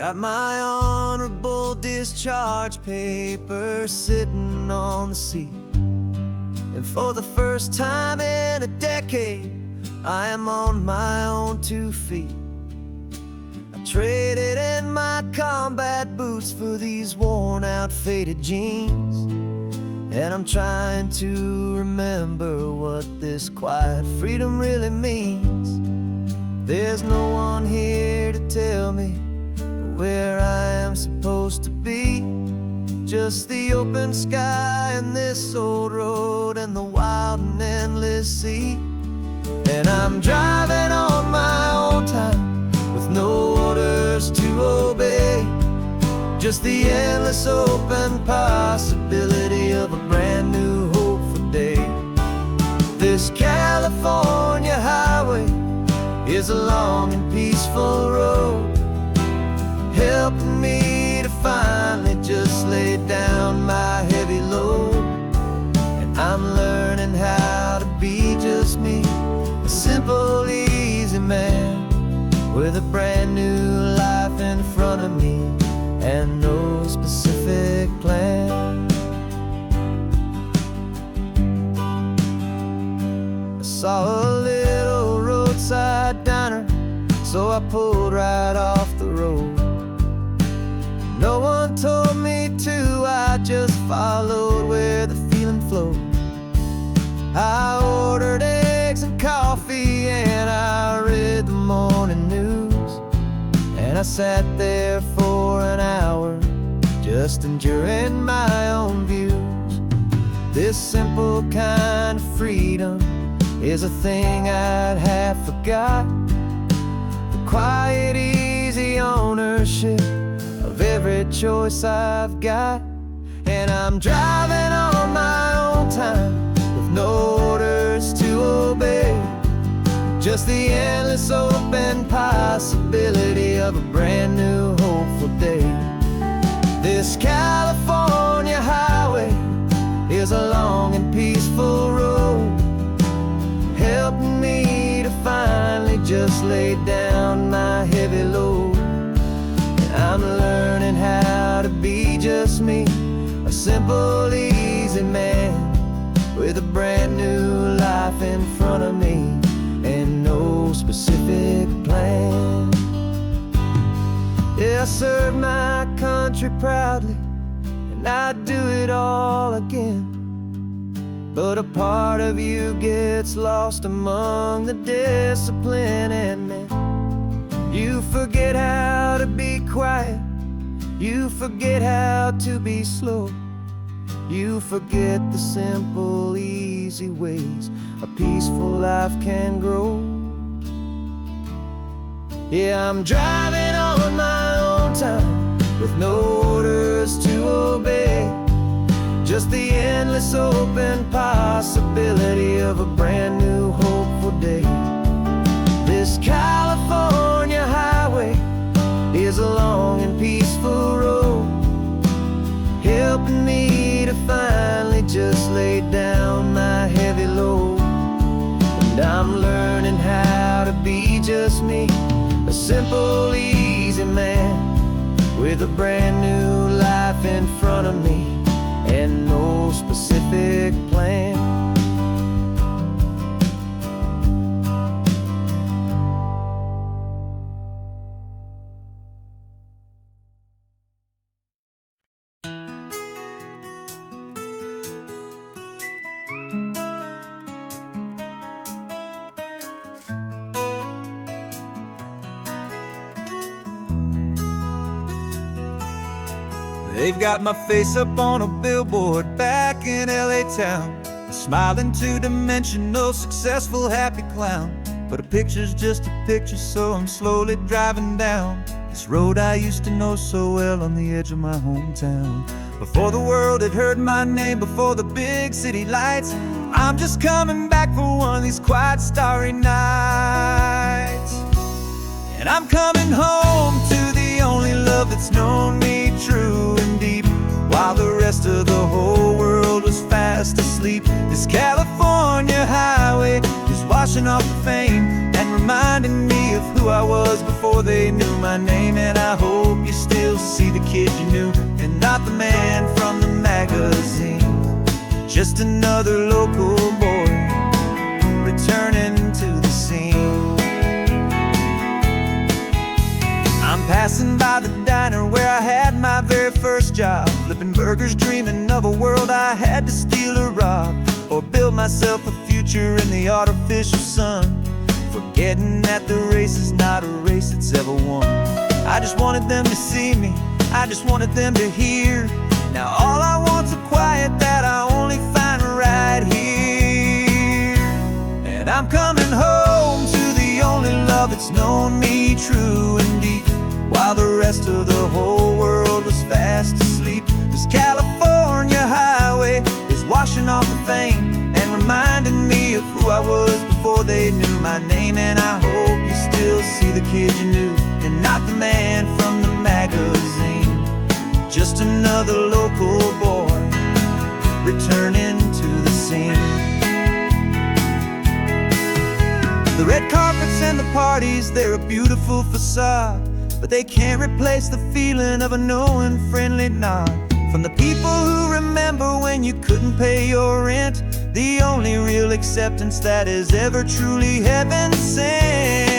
Got my honorable discharge paper sitting on the seat, and for the first time in a decade, I am on my own 2 feet. I traded in my combat boots for these worn out faded jeans, and I'm trying to remember what this quiet freedom really means. There's no one here to tell me where I am supposed to be, just the open sky and this old road and the wild and endless sea. And I'm driving on my own time with no orders to obey, just the endless open possibility of a brand new hopeful day. This California highway is a long and peaceful road, helping me to finally just lay down my heavy load. And I'm learning how to be just me, a simple, easy man with a brand new life in front of me and no specific plan. I saw a little roadside diner, so I pulled right off the road. No one told me to, I just followed where the feeling flowed. I ordered eggs and coffee and I read the morning news, and I sat there for an hour just enduring my own views. This simple kind of freedom is a thing I'd have forgot, the quiet, easy ownership of every choice I've got. And I'm driving on my own time with no orders to obey, just the endless open possibility of a brand new hopeful day. This California highway is a long and peaceful road, helping me to finally just lay down my heavy load. I'm learning how to be just me, a simple, easy man with a brand new life in front of me and no specific plan. Yeah, I served my country proudly and I'd do it all again, but a part of you gets lost among the discipline and men. You forget how to be quiet, you forget how to be slow, you forget the simple, easy ways a peaceful life can grow. Yeah, I'm driving on my own time with no orders to obey, just the endless open possibility of a brand new hopeful day. This California highway is a long and peaceful road, helping me to finally just lay down my heavy load. And I'm learning how to be just me, a simple, easy man with a brand new life in front of me and no specific plan. They've got my face up on a billboard back in LA town, a smiling two-dimensional, successful, happy clown. But a picture's just a picture, so I'm slowly driving down this road I used to know so well on the edge of my hometown. Before the world had heard my name, before the big city lights, I'm just coming back for one of these quiet, starry nights. And I'm coming home to the only love that's known me true and deep, while the rest of the whole world was fast asleep. This California highway is washing off the fame and reminding me of who I was before they knew my name. And I hope you still see the kid you knew, and not the man from the magazine. Just another local boy returning to the scene. I'm passing by the diner where I had my very first job, flipping burgers, dreaming of a world I had to steal or rob, or build myself a future in the artificial sun, forgetting that the race is not a race that's ever won. I just wanted them to see me, I just wanted them to hear. Now all I want's a quiet that I only find right here. And I'm coming home to the only love that's known me true and deep, while the rest of the whole world was fast asleep. This California highway is washing off the fame and reminding me of who I was before they knew my name. And I hope you still see the kid you knew, and not the man from the magazine. Just another local boy returning to the scene. The red carpets and the parties, they're a beautiful facade, but they can't replace the feeling of a knowing, friendly nod from the people who remember when you couldn't pay your rent. The only real acceptance that is ever truly heaven sent.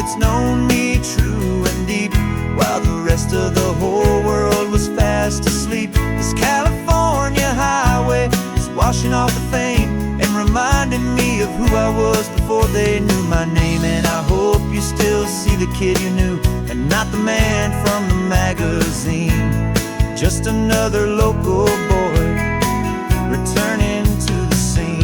It's known me true and deep, while the rest of the whole world was fast asleep. This California highway is washing off the fame and reminding me of who I was before they knew my name. And I hope you still see the kid you knew, and not the man from the magazine. Just another local boy returning to the scene.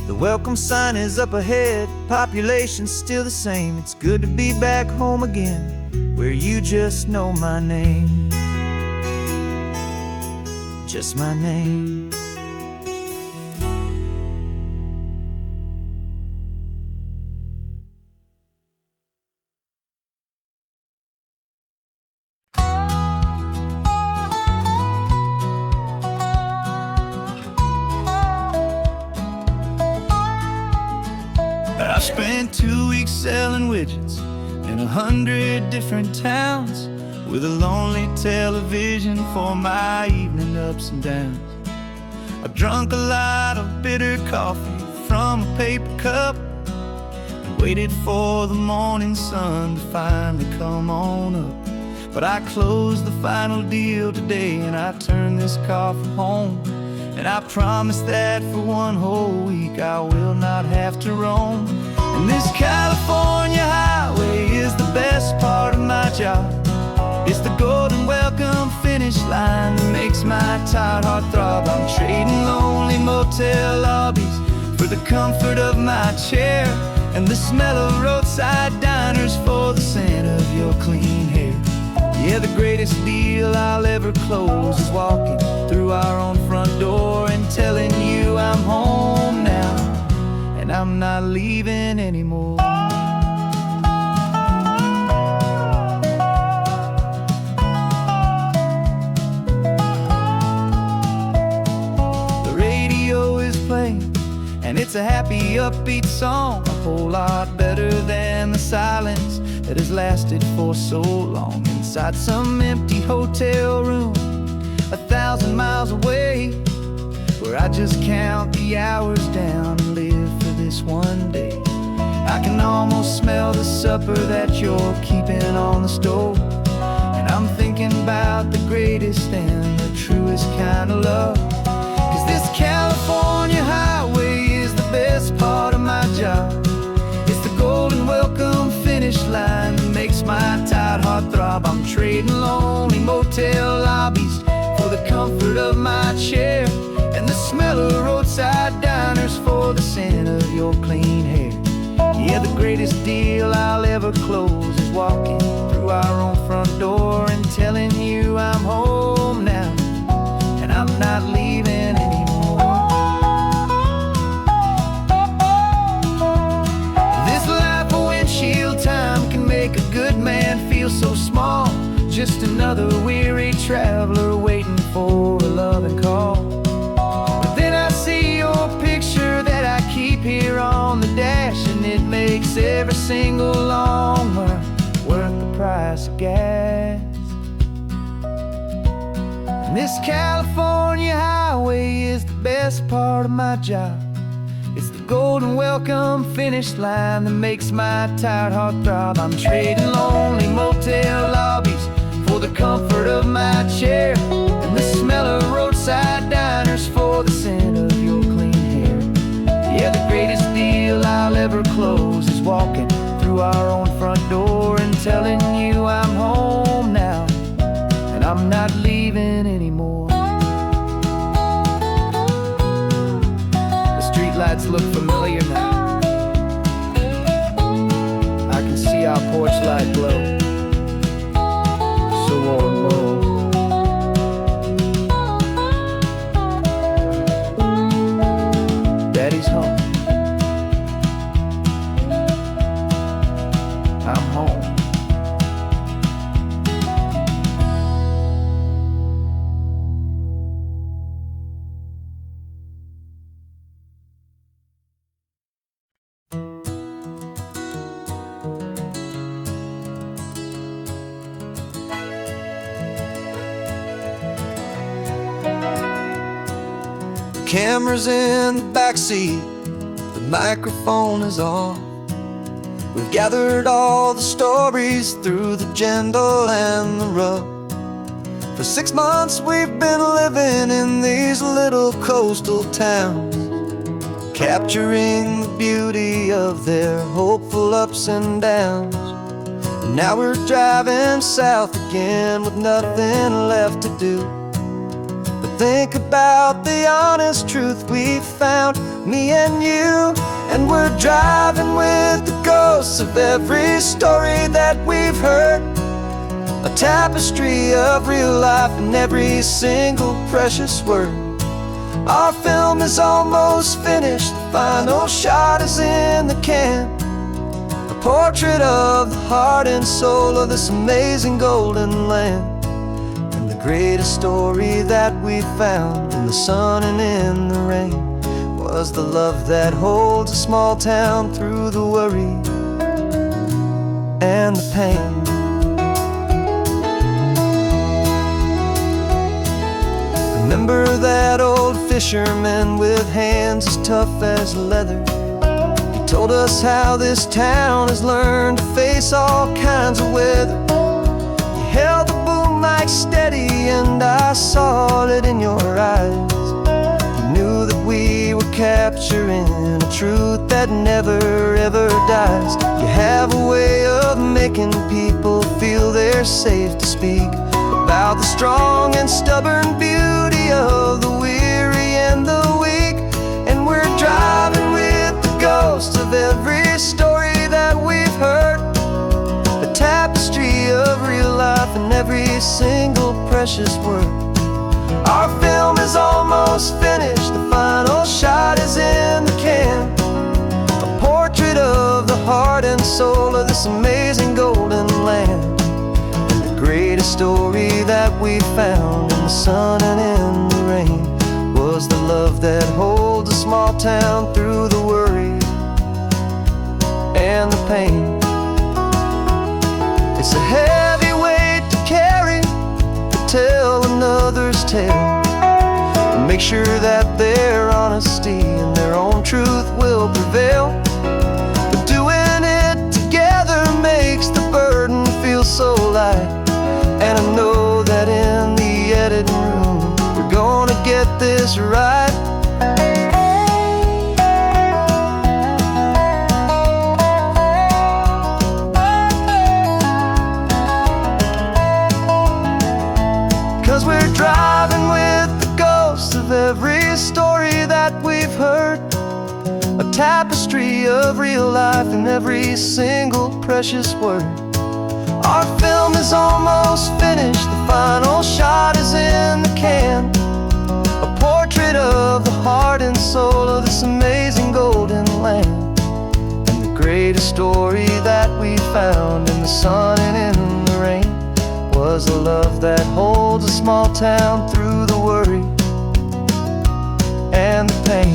The welcome sign is up ahead, population's still the same. It's good to be back home again, where you just know my name. Just my name. I spent 2 weeks selling widgets in 100 different towns, with a lonely television for my evening ups and downs. I drank a lot of bitter coffee from a paper cup, and waited for the morning sun to finally come on up. But I closed the final deal today, and I turned this car from home. And I promise that for one whole week I will not have to roam. And this California highway is the best part of my job. It's the golden welcome finish line that makes my tired heart throb. I'm trading lonely motel lobbies for the comfort of my chair, and the smell of roadside diners for the scent of your clean hair. Yeah, the greatest deal I'll ever close is walking through our own front door and telling you I'm home now, and I'm not leaving anymore. The radio is playing, and it's a happy, upbeat song, a whole lot better than the silence that has lasted for so long. Inside some empty hotel room 1,000 miles away, where I just count the hours down and live for this one day. I can almost smell the supper that you're keeping on the stove, and I'm thinking about the greatest and the truest kind of love. 'Cause this California highway is the best part of my job. It's the golden welcome finish line that makes my tired heart throb. I'm trading lonely motel lobbies for the comfort of my chair, and the smell of roadside diners for the scent of your clean hair. Yeah, the greatest deal I'll ever close is walking through our own front door and telling you I'm home now, and I'm not leaving anymore. another weary traveler waiting for a loving call. But then I see your picture that I keep here on the dash, and it makes every single long mile worth the price of gas. And this California highway is the best part of my job. It's the golden welcome finish line that makes my tired heart throb. I'm trading lonely motel lobbies for the comfort of my chair, and the smell of roadside diners for the scent of your clean hair. Yeah, the greatest deal I'll ever close is walking through our own front door and telling you I'm home now, and I'm not leaving anymore. Lights look familiar now. I can see our porch light glow, so warm, low. Daddy's home. I'm home. Camera's in the backseat, the microphone is on. We've gathered all the stories through the gentle and the rough. For 6 months we've been living in these little coastal towns, capturing the beauty of their hopeful ups and downs. And now we're driving south again with nothing left to do. Think about the honest truth we found, me and you. And we're driving with the ghosts of every story that we've heard, a tapestry of real life and every single precious word. Our film is almost finished, the final shot is in the can, a portrait of the heart and soul of this amazing golden land. The greatest story that we found in the sun and in the rain was the love that holds a small town through the worry and the pain. Remember that old fisherman with hands as tough as leather? He told us how this town has learned to face all kinds of weather. You held the boom mic steady and I saw it in your eyes. You knew that we were capturing a truth that never ever dies. You have a way of making people feel they're safe to speak about the strong and stubborn beauty of the weary and the weak. And we're driving with the ghosts of every story that we've heard, a tapestry of real life and every single precious word. Our film is almost finished, the final shot is in the can, a portrait of the heart and soul of this amazing golden land. And the greatest story that we found in the sun and in the rain was the love that holds a small town through the worry and the pain. It's a heavy weight to carry, to tell another's tale, and make sure that their honesty and their own truth will prevail. But doing it together makes the burden feel so light, and I know that in the editing room we're gonna get this right. 'Cause we're driving with the ghosts of every story that we've heard, a tapestry of real life and every single precious word. Our film is almost finished, the final shot is in the can, a portrait of the heart and soul of this amazing golden land. And the greatest story that we found in the sun and in the rain was was a love that holds a small town through the worry and the pain.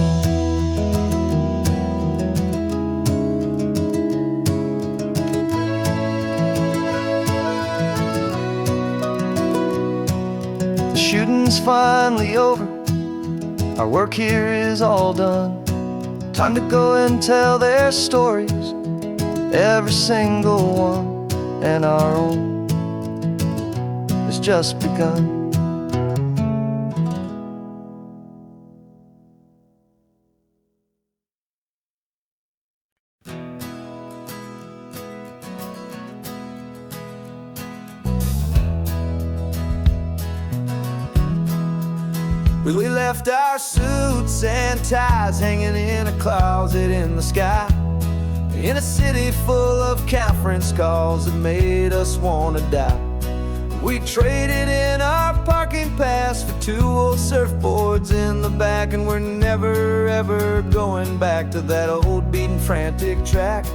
The shooting's finally over, our work here is all done. Time to go and tell their stories, every single one, and our own has just begun. We left our suits and ties hanging in a closet in the sky, in a city full of conference calls that made us wanna die. We traded in our parking pass for 2 old surfboards in the back, and we're never ever going back to that old beaten frantic track.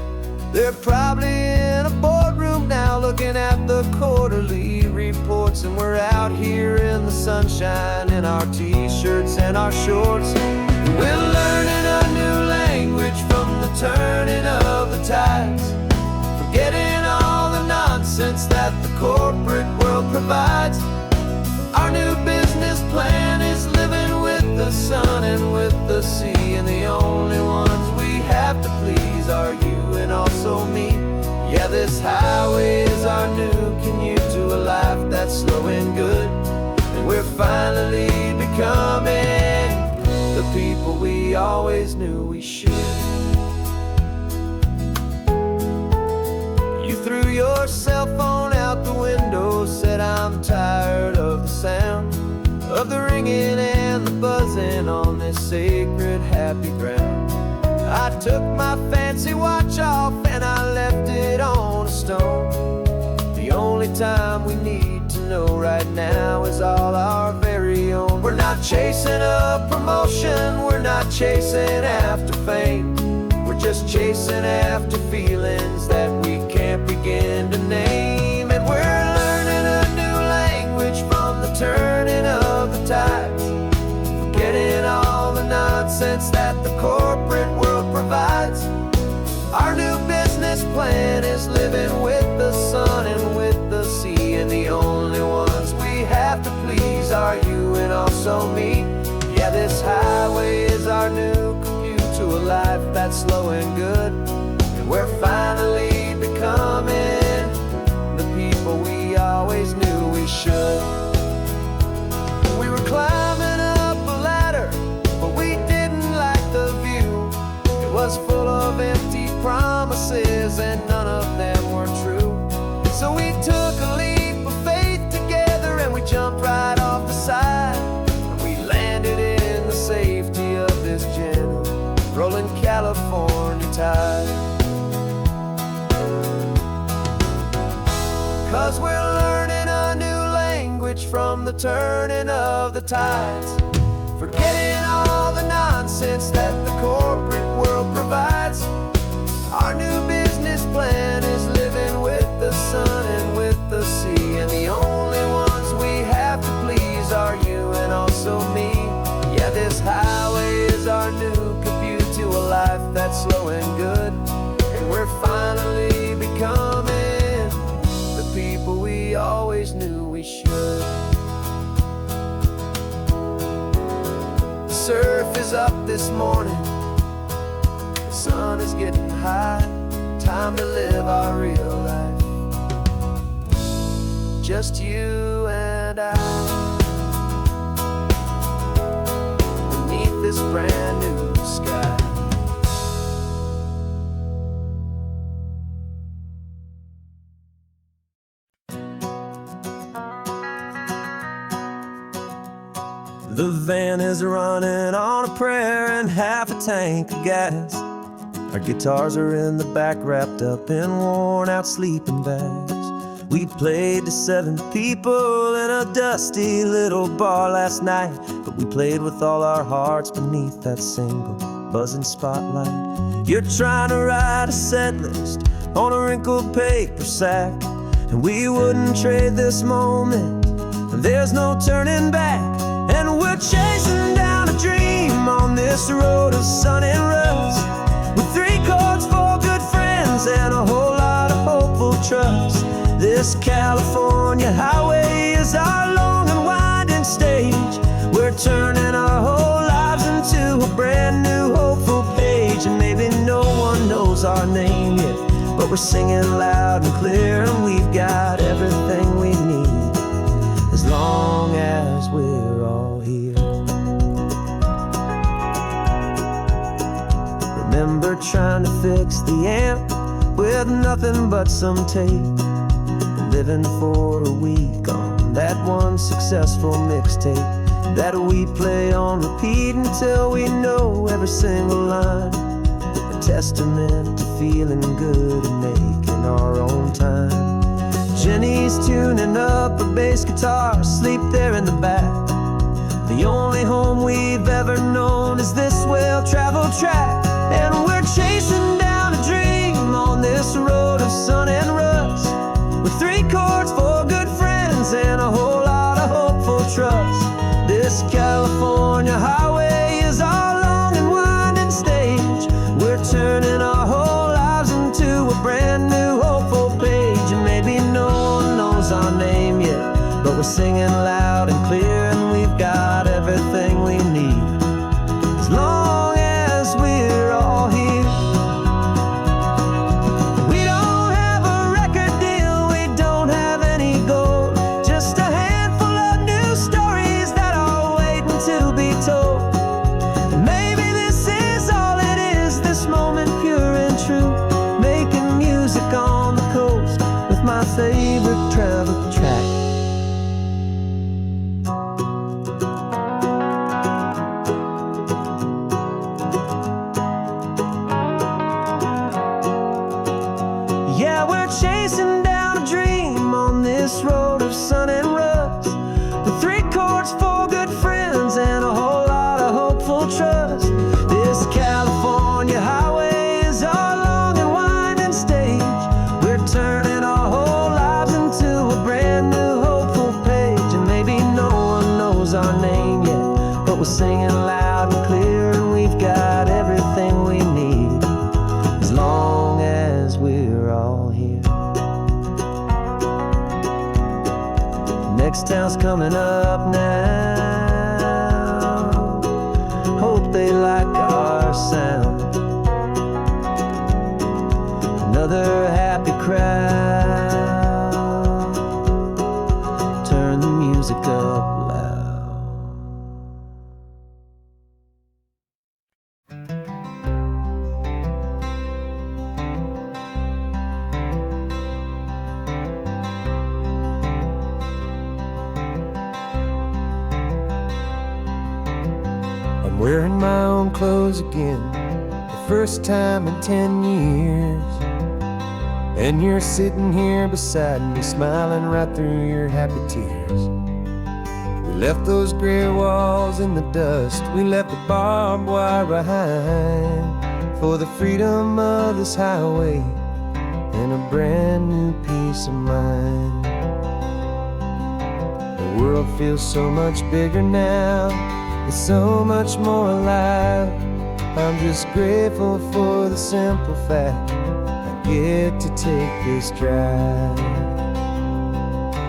They're probably in a boardroom now looking at the quarterly reports, and we're out here in the sunshine in our t-shirts and our shorts. We're learning a new language from the turning of the tides, forgetting all the nonsense that the corporate world provides. Our new business plan is living with the sun and with the sea, and the only ones we have to please are you and also me. Yeah, this highway is our new commute to a life that's slow and good, and we're finally becoming the people we always knew we should. You threw your cell phone out the window, said I'm tired of the sound of the ringing and the buzzing on this sacred happy ground. I took my fancy watch off and I left it on a stone. The only time we need to know right now is all our very own. We're not chasing a promotion, we're not chasing after fame, we're just chasing after feelings that we can't begin to name. And we're learning a new language from the turning of the tides, forgetting all the nonsense that the corporate world provides. Our new business plan is living with the sun and with the sea, and the only ones we have to please are you and also me. Yeah, this highway is our new commute to a life that's slow and good, and we're finally becoming the people we always knew we should. We were climbing up a ladder, but we didn't like the view. It was full of empty promises and none of them were true. So we took a leap of faith together and we jumped right off the side, and we landed in the safety of this gentle rolling California tide. 'Cause we're learning a new language from the turning of the tides, forgetting all the nonsense that the corporate world provides. Our new business plan is living with the sun and with the sea, and the only ones we have to please are you and also me. Yeah, this highway is our new commute to a life that's slow and good, and we're finally becoming the people we always knew we should. The surf is up this morning, the sun is getting high, time to live our real life, just you and I, beneath this brand new sky. The van is running on a prayer and half a tank of gas. Our guitars are in the back, wrapped up in worn-out sleeping bags. We played to 7 people in a dusty little bar last night, but we played with all our hearts beneath that single buzzing spotlight. You're trying to write a set list on a wrinkled paper sack, and we wouldn't trade this moment. There's no turning back, and we're chasing down a dream on this road of sun and rust, with 3 chords, 4 good friends, and a whole lot of hopeful trust. This California highway is our long and winding stage. We're turning our whole lives into a brand new hopeful page. And maybe no one knows our name yet, but we're singing loud and clear, and we've got everything we need, as long as we're all here. Remember trying to fix the amp with nothing but some tape, living for a week on that one successful mixtape that we play on repeat until we know every single line. A testament to feeling good and making our own time. Jenny's tuning up her bass guitar, asleep there in the back. The only home we've ever known is this well-traveled track, and we're chasing down a dream on this road of sun and rust, with 3 chords, 4 good friends, and a whole lot of hopeful trust. This California highway is our long and winding stage. We're turning our whole lives into a brand new hopeful page. And maybe no one knows our name yet, but we're singing loud and clear, and we've got everything we need, as long as we're all here. My favorite travel track. Yeah, we're chasing down a dream on this road of sun and rust, with 3 chords, 4 good friends, and a whole lot of hopeful trust. This California highway is our long and winding stage. We're turning our whole lives into a brand new hopeful page. And maybe no one knows our name yet, but we're singing loud and clear, and we've got everything we need, as long as we're all here. Next town's coming up now. Hope they like our sound. Another happy crowd. Turn the music up loud. I'm wearing my own clothes again, the first time in 10 years. And you're sitting here beside me, smiling right through your happy tears. We left those gray walls in the dust, we left the barbed wire behind, for the freedom of this highway and a brand new peace of mind. The world feels so much bigger now, it's so much more alive. I'm just grateful for the simple fact get to take this drive.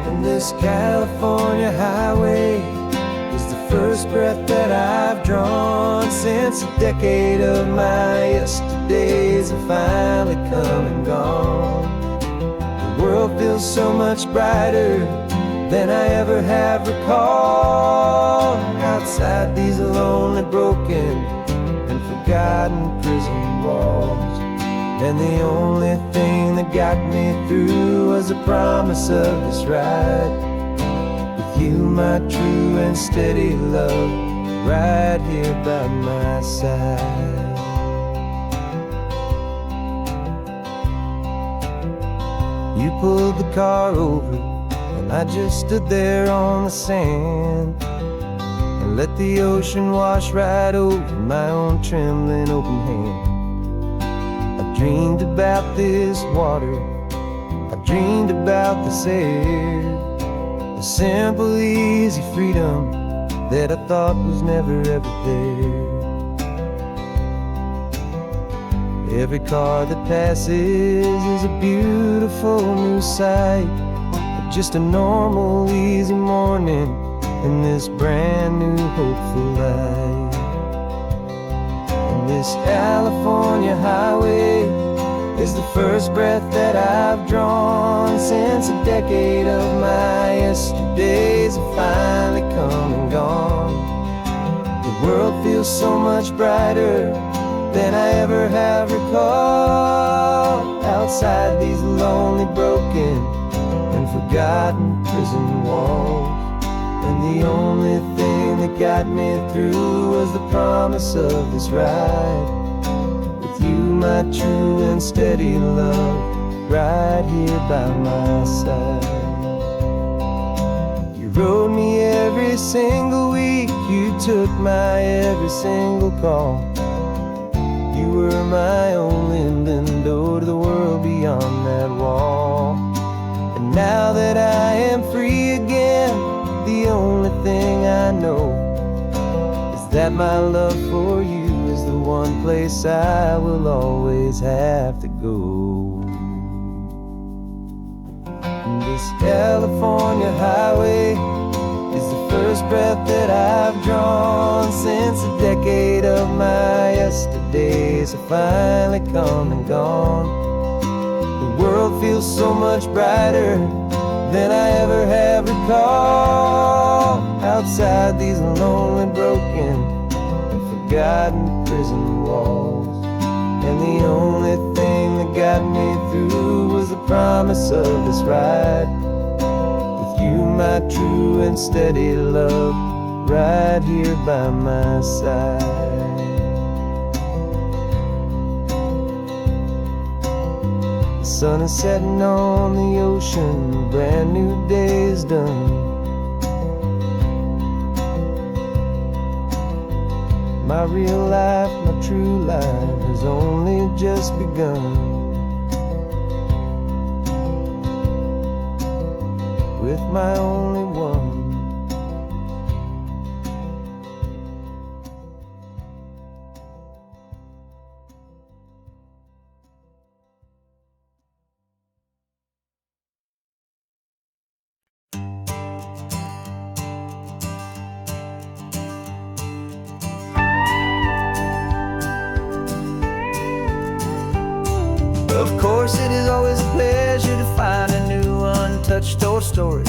And this California highway is the first breath that I've drawn since a decade of my yesterdays have finally come and gone. The world feels so much brighter than I ever have recalled. Outside these lonely, broken, and forgotten prison walls, and the only thing that got me through was the promise of this ride with you, my true and steady love, right here by my side. You pulled the car over, and I just stood there on the sand and let the ocean wash right over my own trembling open hand. Dreamed about this water, I dreamed about this air, the simple, easy freedom that I thought was never ever there. Every car that passes is a beautiful new sight, but just a normal, easy morning in this brand new, hopeful life. And this California highway is the first breath that I've drawn since a decade of my yesterdays have finally come and gone. The world feels so much brighter than I ever have recalled, outside these lonely, broken, and forgotten prison walls. And the only thing that got me through was the promise of this ride with you, my true and steady love, right here by my side. You rode me every single week, you took my every single call. You were my only window to the world beyond that wall. And now that I am free again, the only thing I know is that my love for you is the one place I will always have to go. And this California highway is the first breath that I've drawn since a decade of my yesterdays have finally come and gone. The world feels so much brighter than I ever have recalled, outside these lonely, broken, and forgotten prison walls. And the only thing that got me through was the promise of this ride with you, my true and steady love, right here by my side. The sun is setting on the ocean, a brand new day is done. My real life, my true life has only just begun. With my only one. Of course, it is always a pleasure to find a new untouched old story.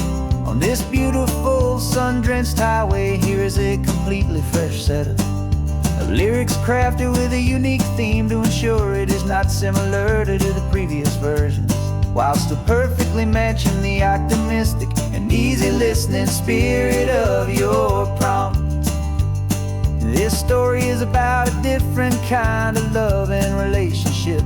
On this beautiful sun-drenched highway, here is a completely fresh set of lyrics crafted with a unique theme to ensure it is not similar to the previous versions, while still perfectly matching the optimistic and easy listening spirit of your prompt. This story is about a different kind of love and relationship.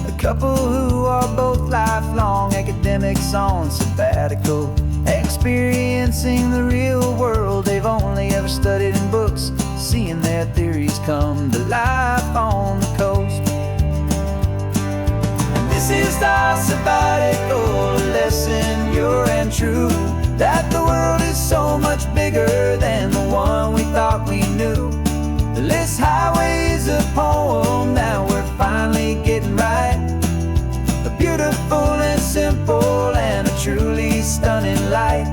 A couple who are both lifelong academics on sabbatical, experiencing the real world they've only ever studied in books, seeing their theories come to life on the coast. And this is our sabbatical lesson, pure and true, that the world is so much bigger than the one we thought we knew. This highway is a poem that we're finally getting right, a beautiful and simple and a truly stunning light.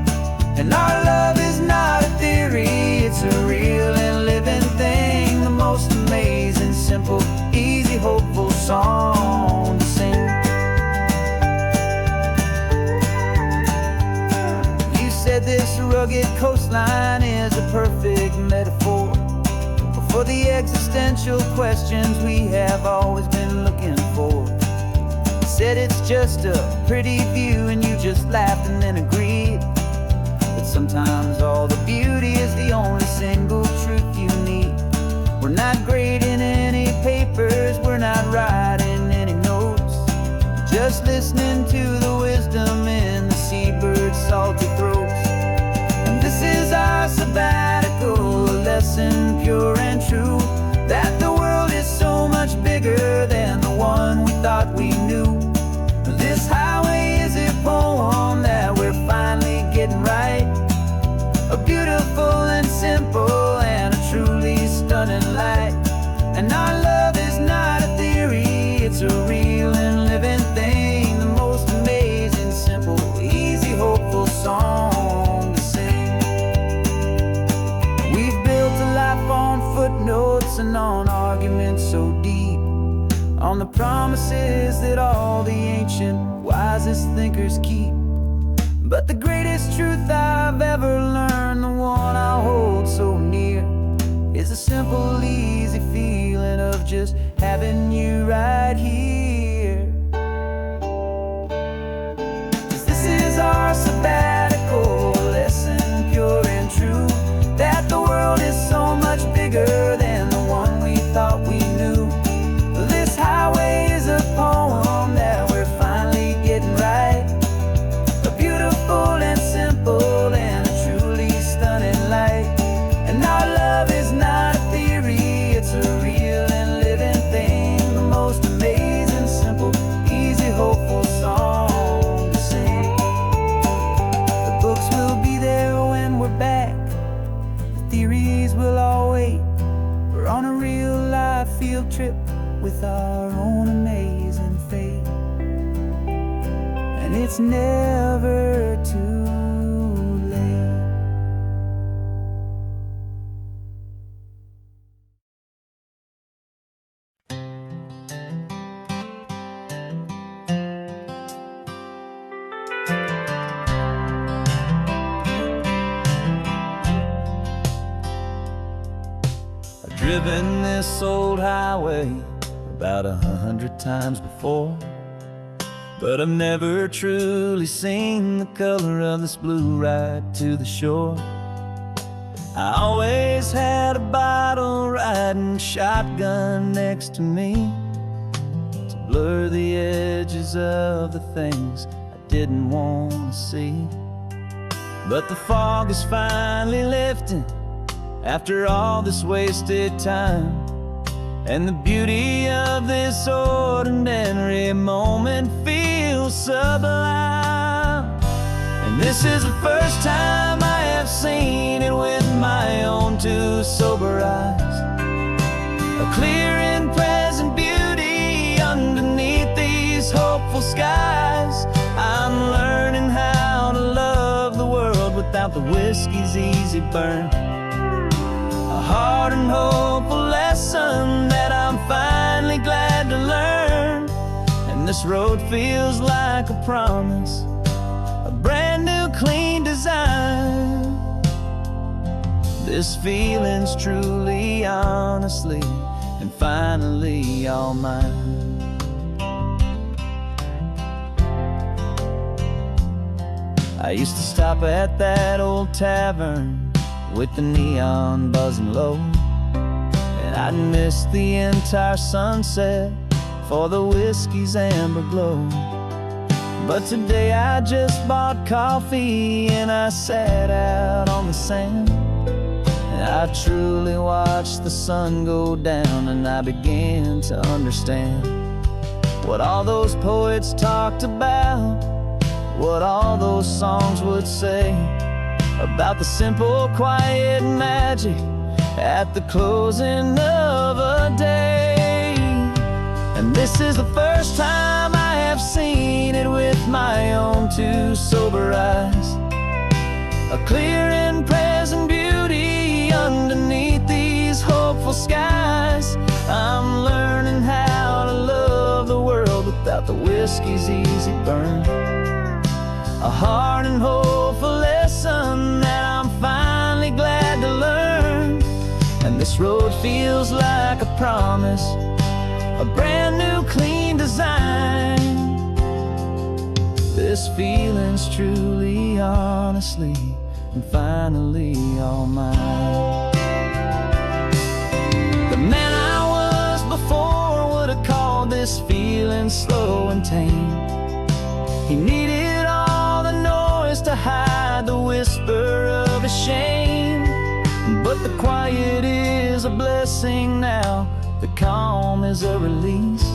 And our love is not a theory, it's a real and living thing, the most amazing, simple, easy, hopeful song to sing. You said this rugged coastline is a perfect metaphor for the existential questions we have always been looking for. You said it's just a pretty view and you just laughed and then agreed. But sometimes all the beauty is the only single truth you need. We're not grading any papers, we're not writing any notes, just listening to the wisdom in the seabird's salty throats. And this is our sabbatical, a lesson pure and true, that the world is so much bigger than the one we thought we knew. This highway And our love is not a theory, it's a real and living thing. The most amazing, simple, easy, hopeful song to sing. We've built a life on footnotes and on arguments so deep, on the promises that all the ancient, wisest thinkers keep. But the greatest truth I've ever learned, the one I hold so near, is a simple, easy feeling of just having you right here. 'Cause this is our sabbatical lesson, pure and true, that the world is so much bigger than the one we thought we knew. This highway is a poem that we're finally getting right, a beautiful and simple and a truly stunning light. And our love is not a theory, it's a real and living thing. The most amazing, simple, easy, hopeful song to sing. The books will be there when we're back, the theories will all wait. We're on a real life field trip with our own amazing fate, and it's never too late. I've driven this old highway about 100 times before, but I've never truly seen the color of this blue right to the shore. I always had a bottle riding shotgun next to me to blur the edges of the things I didn't want to see. But the fog is finally lifting after all this wasted time, and the beauty of this ordinary moment feels sublime. And this is the first time I have seen it with my own two sober eyes, a clear and present beauty underneath these hopeful skies. I'm learning how to love the world without the whiskey's easy burn, a hard and hopeful lesson that I'm finally glad to learn. And this road feels like a promise, a brand new clean design. This feeling's truly, honestly, and finally all mine. I used to stop at that old tavern with the neon buzzing low, and I'd miss the entire sunset for the whiskey's amber glow. But today I just bought coffee and I sat out on the sand, and I truly watched the sun go down, and I began to understand what all those poets talked about, what all those songs would say about the simple, quiet magic at the closing of a day. And this is the first time I have seen it with my own two sober eyes, a clear and present beauty underneath these hopeful skies. I'm learning how to love the world without the whiskey's easy burn, a hard and hopeful lesson that I'm finally glad to learn. And this road feels like a promise, a brand new clean design. This feeling's truly, honestly, and finally all mine. The man I was before would have called this feeling slow and tame. He needed all the noise to hide the whisper of his shame. But the quiet is a blessing now, the calm is a release,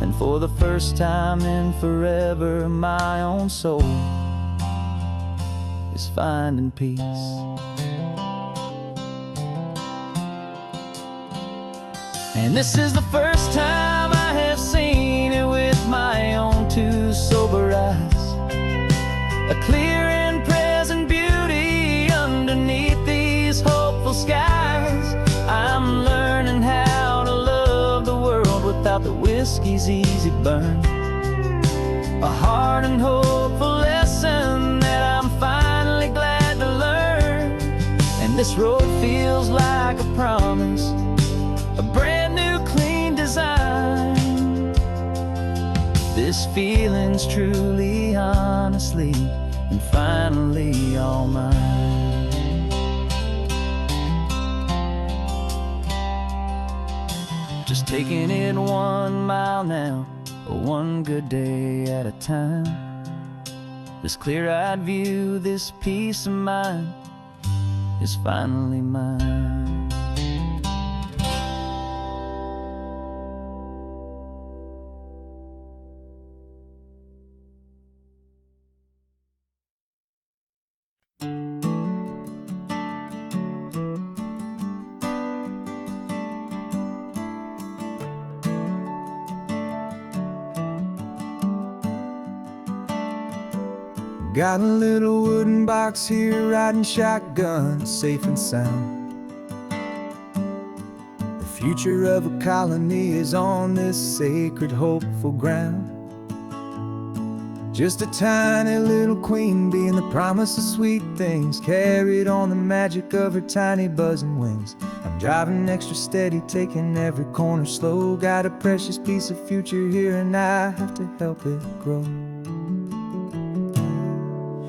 and for the first time in forever my own soul is finding peace. And this is the first time I have seen it with my own two sober eyes. A clear and present beauty underneath these hopeful skies. I'm learning how to love the world without the whiskey's easy burn. A hard and hopeful lesson that I'm finally glad to learn. And this road feels like a promise, a brand new clean design. This feeling's truly, honestly, and finally all mine. Just taking it 1 mile now, one good day at a time. This clear-eyed view, this peace of mind is finally mine. Got a little wooden box here, riding shotgun, safe and sound. The future of a colony is on this sacred, hopeful ground. Just a tiny little queen bee and the promise of sweet things, carried on the magic of her tiny buzzing wings. I'm driving extra steady, taking every corner slow. Got a precious piece of future here and I have to help it grow.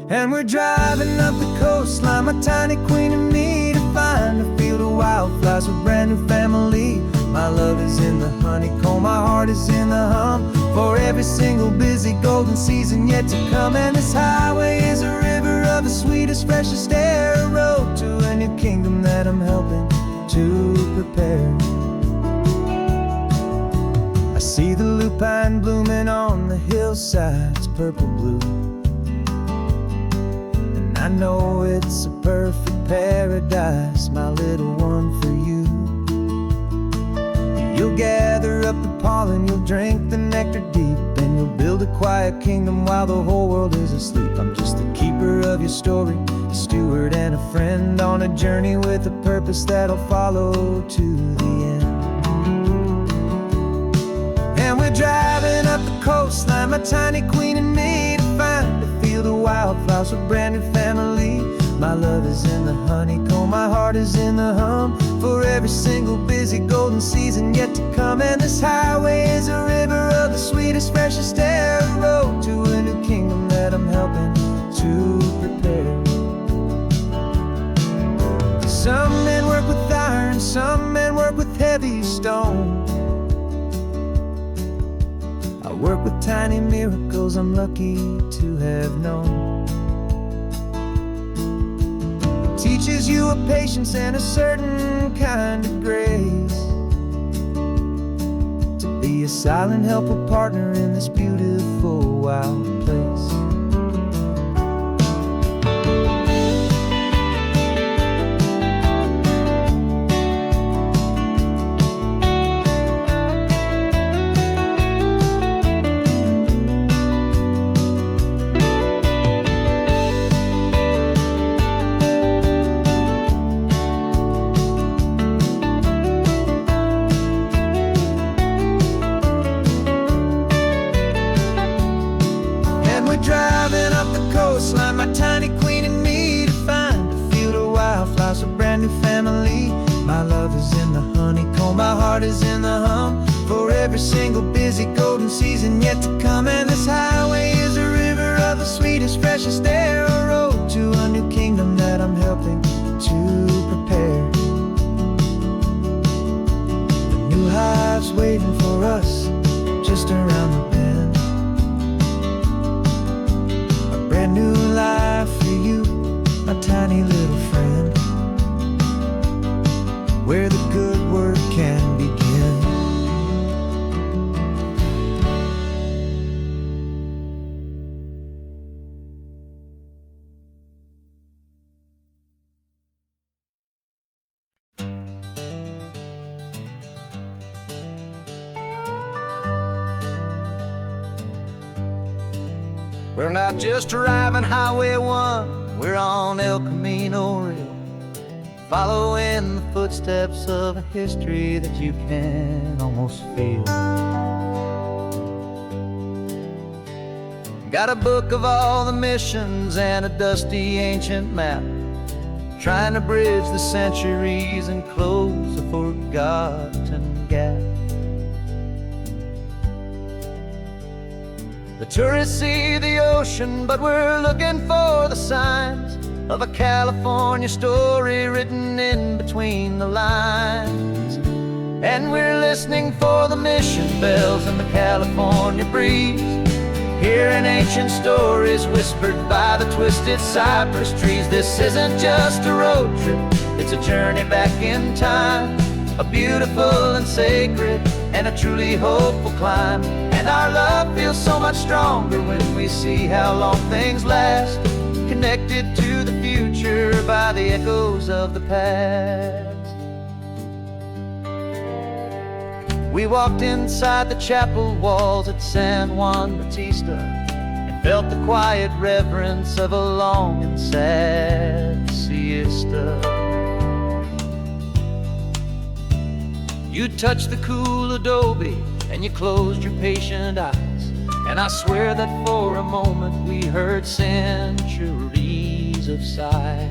And we're driving up the coastline, my tiny queen and me, to find a field of wildflowers, a brand new family. My love is in the honeycomb, my heart is in the hum, for every single busy golden season yet to come. And this highway is a river of the sweetest, freshest air, a road to a new kingdom that I'm helping to prepare. I see the lupine blooming on the hillsides, purple blue. I know it's a perfect paradise, my little one, for you. You'll gather up the pollen, you'll drink the nectar deep, and you'll build a quiet kingdom while the whole world is asleep. I'm just the keeper of your story, a steward and a friend, on a journey with a purpose that'll follow to the end. And we're driving up the coastline, my tiny queen and me, to find a field of wildflowers, a brand new family. My love is in the honeycomb, my heart is in the hum, for every single busy golden season yet to come. And this highway is a river of the sweetest, freshest air, a road to a new kingdom that I'm helping to prepare. Some men work with iron, some men work with heavy stone. I work with tiny miracles I'm lucky to have known. It teaches you a patience and a certain kind of grace, to be a silent, helpful partner in this beautiful, wild place. Driving up the coastline, my tiny queen and me, to find a field of wildflowers, a brand new family. My love is in the honeycomb, my heart is in the hum, for every single busy golden season yet to come. And this highway is a river of the sweetest, freshest air, a road to a new kingdom that I'm helping to prepare. The new hive's waiting for us just around the bend. Brand new life for you, my tiny little friend, where the good work can begin. We're not just driving Highway 1, we're on El Camino Real, following the footsteps of a history that you can almost feel. Got a book of all the missions and a dusty ancient map, trying to bridge the centuries and close a forgotten gap. The tourists see the ocean, but we're looking for the signs of a California story written in between the lines. And we're listening for the mission bells in the California breeze, hearing ancient stories whispered by the twisted cypress trees. This isn't just a road trip, it's a journey back in time, a beautiful and sacred and a truly hopeful climb. And our love feels so much stronger when we see how long things last, connected to the future by the echoes of the past. We walked inside the chapel walls at San Juan Bautista and felt the quiet reverence of a long and sad siesta. You touched the cool adobe and you closed your patient eyes, and I swear that for a moment we heard centuries of sighs.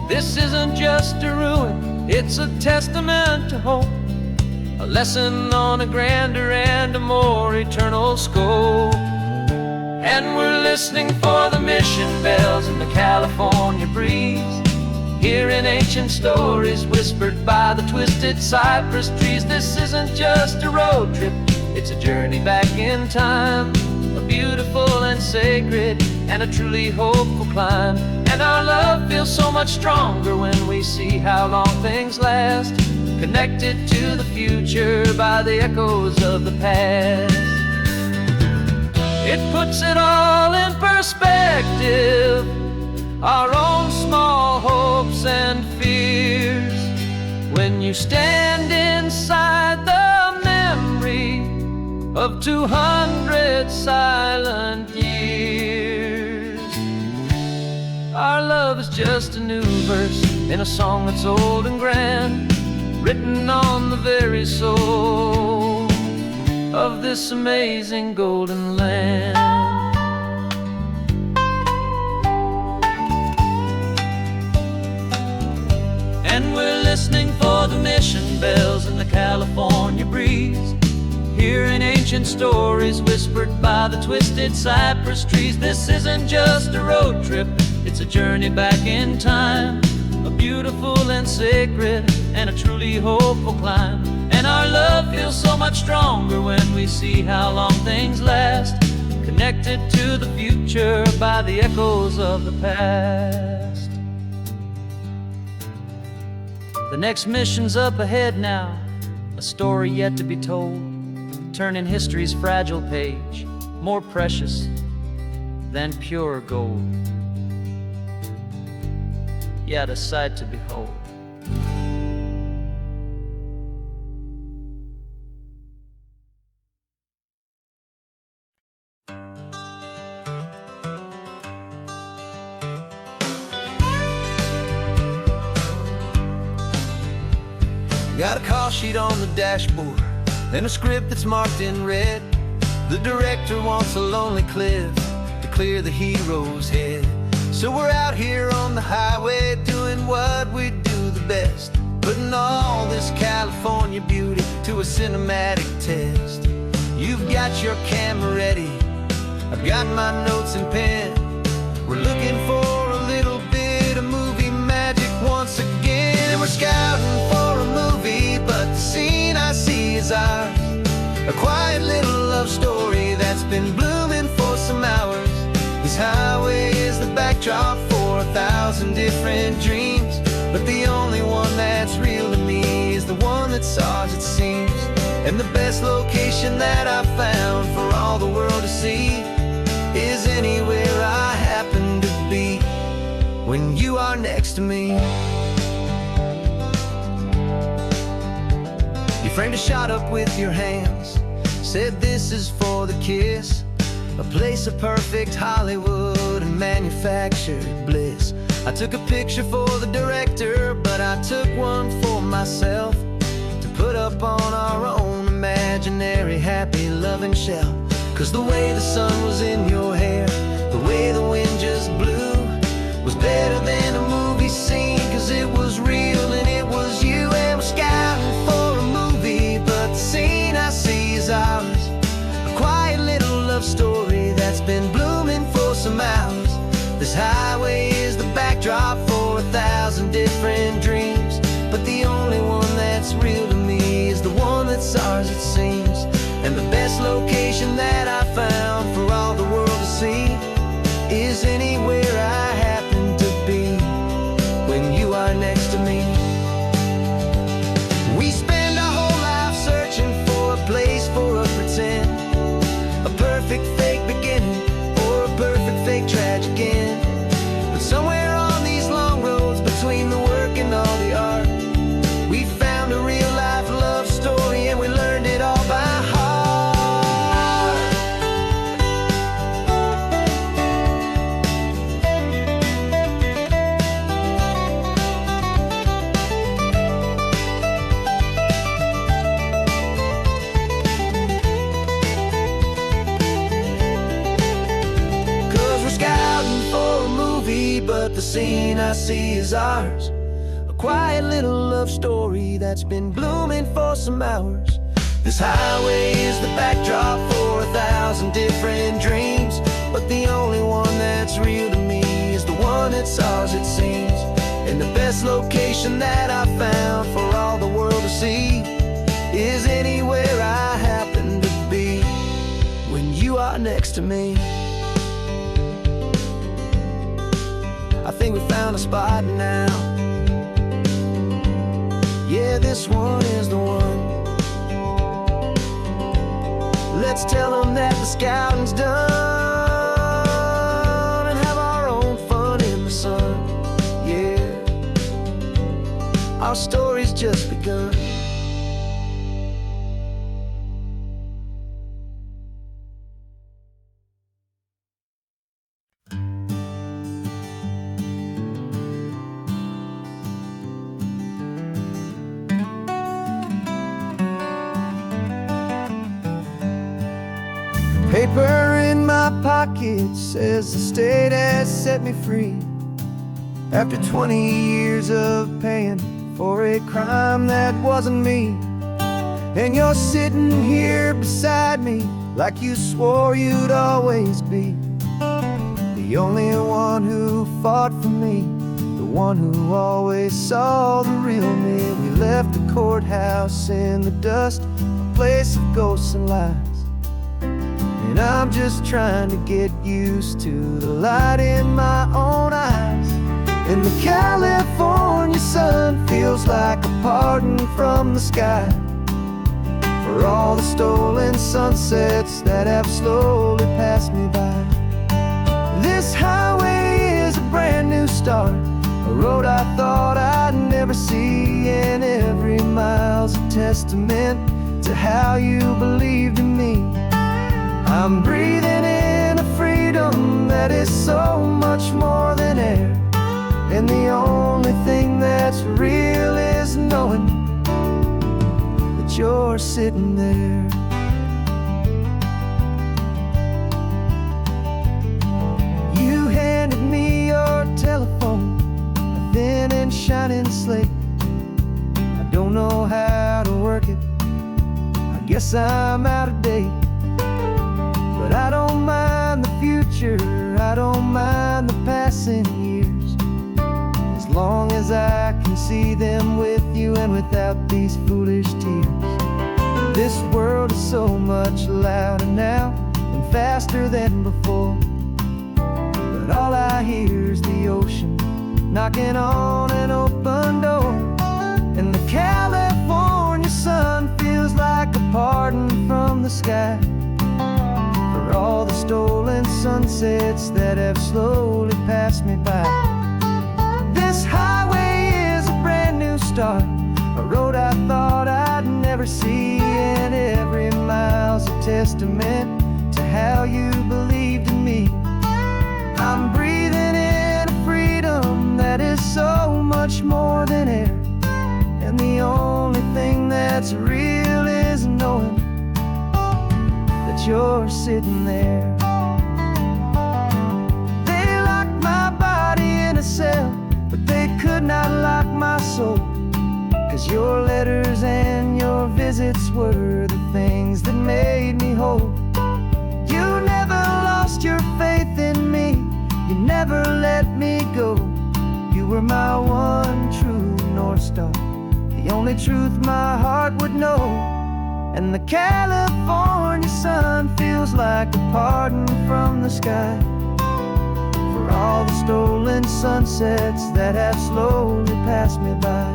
This isn't just a ruin, it's a testament to hope, a lesson on a grander and a more eternal scope. And we're listening for the mission bells in the California breeze, hearing ancient stories whispered by the twisted cypress trees. This isn't just a road trip, it's a journey back in time, a beautiful and sacred and a truly hopeful climb. And our love feels so much stronger when we see how long things last, connected to the future by the echoes of the past. It puts it all in perspective, our own small hopes and fears, when you stand inside the memory of 200 silent years. Our love is just a new verse in a song that's old and grand, written on the very soul of this amazing golden land. And we're listening for the mission bells in the California breeze, hearing ancient stories whispered by the twisted cypress trees. This isn't just a road trip, it's a journey back in time, a beautiful and sacred and a truly hopeful climb. And our love feels so much stronger when we see how long things last, connected to the future by the echoes of the past. The next mission's up ahead now, a story yet to be told, turning history's fragile page more precious than pure gold. Yet a sight to behold. Got a call sheet on the dashboard and a script that's marked in red. The director wants a lonely cliff to clear the hero's head. So we're out here on the highway doing what we do the best, putting all this California beauty to a cinematic test. You've got your camera ready, I've got my notes and pen. We're looking for a little bit of movie magic once again. And we're scouting for a movie, but the scene I see is ours, a quiet little love story that's been blooming for some hours. This highway is the backdrop for 1,000 different dreams, but the only one that's real to me is the one that's ours, it seems. And the best location that I've found for all the world to see is anywhere I happen to be when you are next to me. You framed a shot up with your hands, said this is for the kiss, a place of perfect Hollywood and manufactured bliss. I took a picture for the director, but I took one for myself to put up on our own imaginary happy loving shelf. 'Cause the way the sun was in your hair, the way the wind just blew, was better than a movie scene. 'Cause it was real and it was you, and we're scouting for a movie, but the scene I see is ours. A quiet little love story that's been blooming for some hours. This highway is the backdrop for 1,000 different dreams, but the only one that's real to me is the one that's ours, it seems. And the best location that I found for all the world to see is anywhere I happen to be when you are next to me. We spend our whole life searching for a place for a pretend, a perfect fake beginning or a perfect fake tragic end. But somewhere on these long roads between the work and all the art, we found a real life love story, and we learned it all by heart. 'Cause we're scouting for a movie, but the scene I see is ours. A quiet little love story that's been blooming for some hours. This highway is the backdrop for 1,000 different dreams, but the only one that's real to me is the one that's ours, it seems. And the best location that I found for all the world to see is anywhere I happen to be when you are next to me. I think we found a spot now. Yeah, this one is the one. Let's tell them that the scouting's done and have our own fun in the sun. Yeah, our story's just begun. Paper in my pocket says the state has set me free after 20 years of paying for a crime that wasn't me. And you're sitting here beside me like you swore you'd always be the only one who fought for me, the one who always saw the real me. We left the courthouse in the dust, a place of ghosts and lies. And I'm just trying to get used to the light in my own eyes. And the California sun feels like a pardon from the sky for all the stolen sunsets that have slowly passed me by. This highway is a brand new start, a road I thought I'd never see, and every mile's a testament to how you believed in me. I'm breathing in a freedom that is so much more than air, and the only thing that's real is knowing that you're sitting there. You handed me your telephone, a thin and shining slate. I don't know how to work it, I guess I'm out of date. But I don't mind the future, I don't mind the passing years, as long as I can see them with you and without these foolish tears. This world is so much louder now and faster than before, but all I hear is the ocean knocking on an open door. And the California sun feels like a pardon from the sky for all the stolen sunsets that have slowly passed me by. This highway is a brand new start, a road I thought I'd never see, and every mile's a testament to how you believed in me. I'm breathing in a freedom that is so much more than air, and the only thing that's real is knowing that you're sitting there. They locked my body in a cell, but they could not lock my soul, 'cause your letters and your visits were the things that made me whole. You never lost your faith in me, you never let me go. You were my one true North Star, the only truth my heart would know. And the California sun feels like a pardon from the sky for all the stolen sunsets that have slowly passed me by.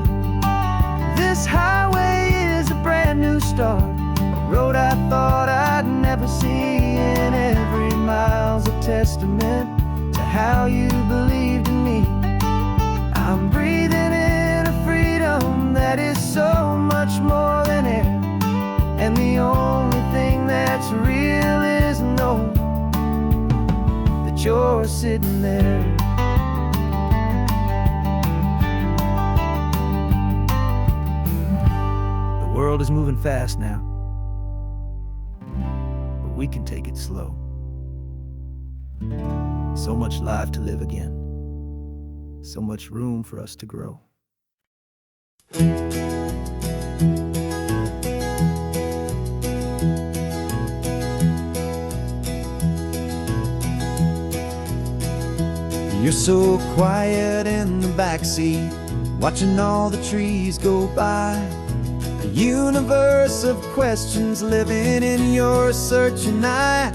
This highway is a brand new start, a road I thought I'd never see, and every mile's a testament to how you believed in me. I'm breathing in a freedom that is so much more than air, and the only thing that's real is knowing that you're sitting there. The world is moving fast now, but we can take it slow. So much life to live again, so much room for us to grow. You're so quiet in the backseat, watching all the trees go by. A universe of questions living in your searching eye.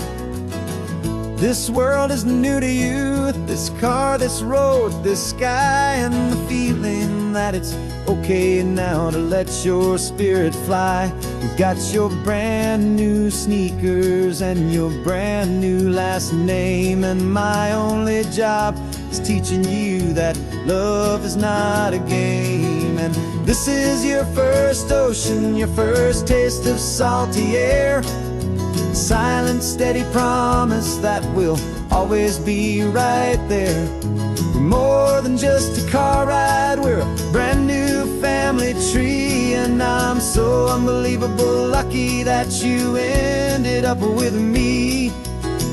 This world is new to you, this car, this road, this sky, and the feeling that it's okay now to let your spirit fly. You've got your brand new sneakers and your brand new last name, and my only job is teaching you that love is not a game. And this is your first ocean, your first taste of salty air, a silent, steady promise that we'll always be right there. We're more than just a car ride, we're a brand new family tree, and I'm so unbelievable lucky that you ended up with me.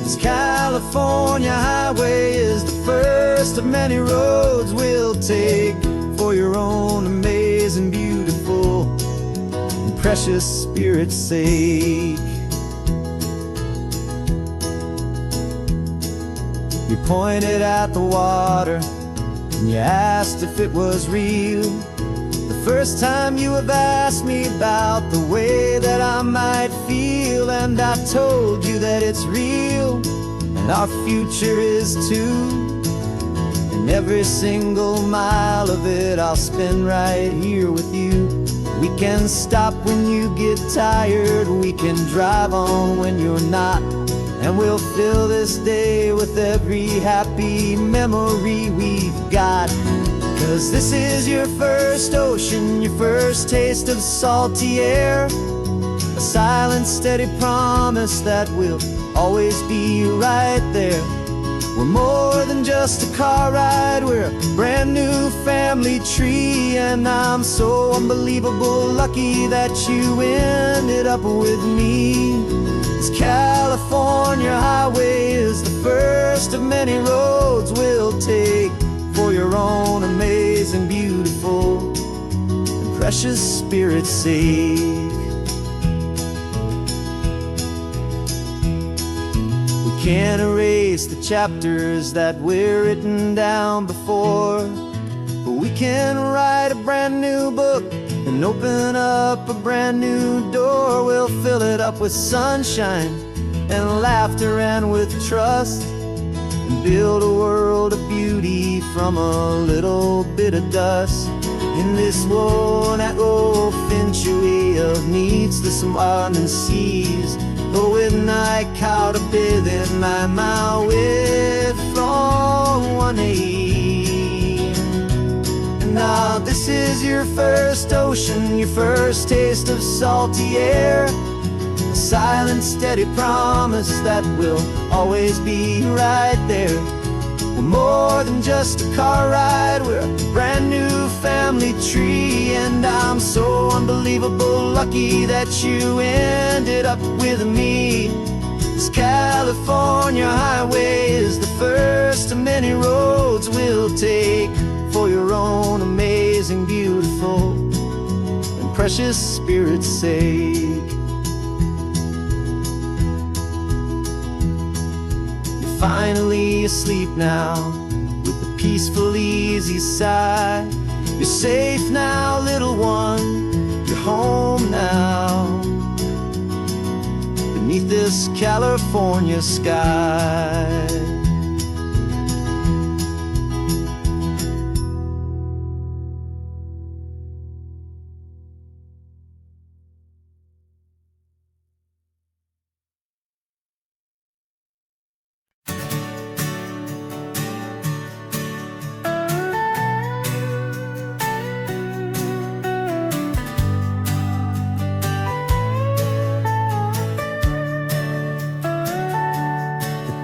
This California highway is the first of many roads we'll take for your own amazing, beautiful, and precious spirit's sake. You pointed at the water and you asked if it was real. The first time you have asked me about the way that I might feel, and I told you that it's real and our future is too. And every single mile of it I'll spend right here with you. We can stop when you get tired, we can drive on when you're not, and we'll fill this day with every happy memory we've got. 'Cause this is your first ocean, your first taste of salty air, a silent, steady promise that we'll always be right there. We're more than just a car ride, we're a brand new family tree, and I'm so unbelievable lucky that you ended up with me. This California highway is the first of many roads we'll take for your own amazing, beautiful, and precious spirit's sake. We can't erase the chapters that we're written down before, but we can write a brand new book and open up a brand new door. We'll fill it up with sunshine and laughter and with trust, and build a world of beauty from a little bit of dust. In this world that finchuí of needs the smarten seas, och when I caught a bit in my way from one knee. And now this is your first ocean, your first taste of salty air, A silent, steady promise that we'll always be right there. We're more than just a car ride, we're a brand new family tree. And I'm so unbelievable lucky that you ended up with me. This California highway is the first of many roads we'll take for your own amazing, beautiful, and precious spirit's sake. You're finally asleep now with a peaceful, easy sigh. You're safe now, little one, you're home now, beneath this California sky.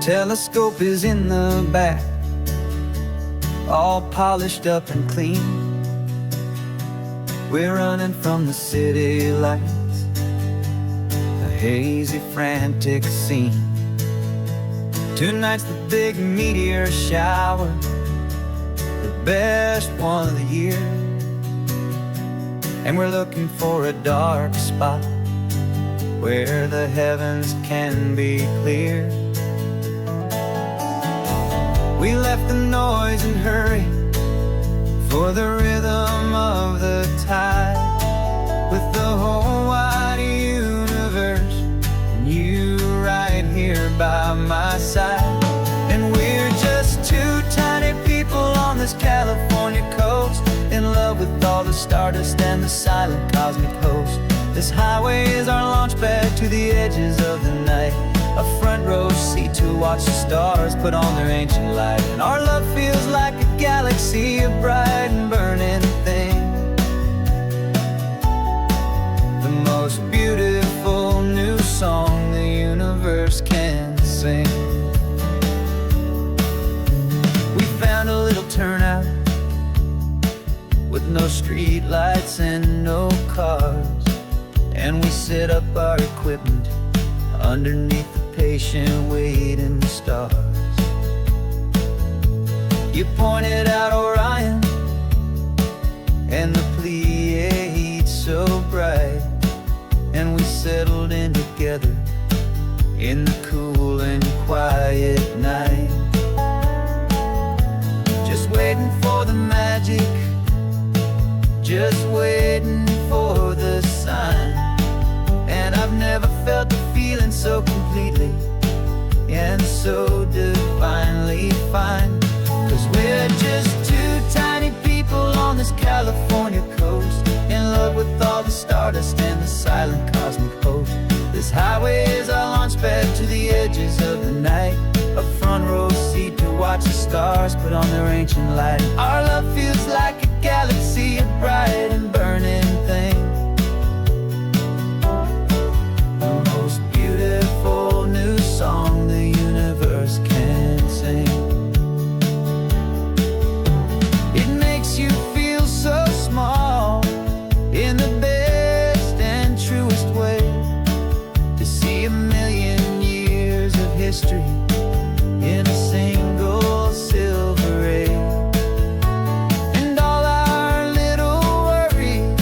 Telescope is in the back, all polished up and clean. We're running from the city lights, a hazy, frantic scene. Tonight's the big meteor shower, the best one of the year. And we're looking for a dark spot where the heavens can be clear. We left the noise and hurry for the rhythm of the tide, with the whole wide universe and you right here by my side. And we're just two tiny people on this California coast, in love with all the stardust and the silent cosmic host. This highway is our launch pad to the edges of the night, a front row seat to watch the stars put on their ancient light. And our love feels like a galaxy, a bright and burning thing, the most beautiful new song the universe can sing. We found a little turnout with no street lights and no cars, and we set up our equipment underneath the patient waiting stars. You pointed out Orion and the Pleiades so bright, and we settled in together in the cool and quiet night, just waiting for the magic, just waiting for the sign. And I've never felt the feeling so completely and so divinely fine, 'cause we're just two tiny people on this California coast, in love with all the stardust and the silent cosmic host. This highway is our launch pad to the edges of the night, a front row seat to watch the stars put on their ancient light. Our love feels like a galaxy, a bright and burning thing, the most beautiful new song the universe can sing. It makes you feel so small in the best and truest way, to see a million years of history in a single silver ray. And all our little worries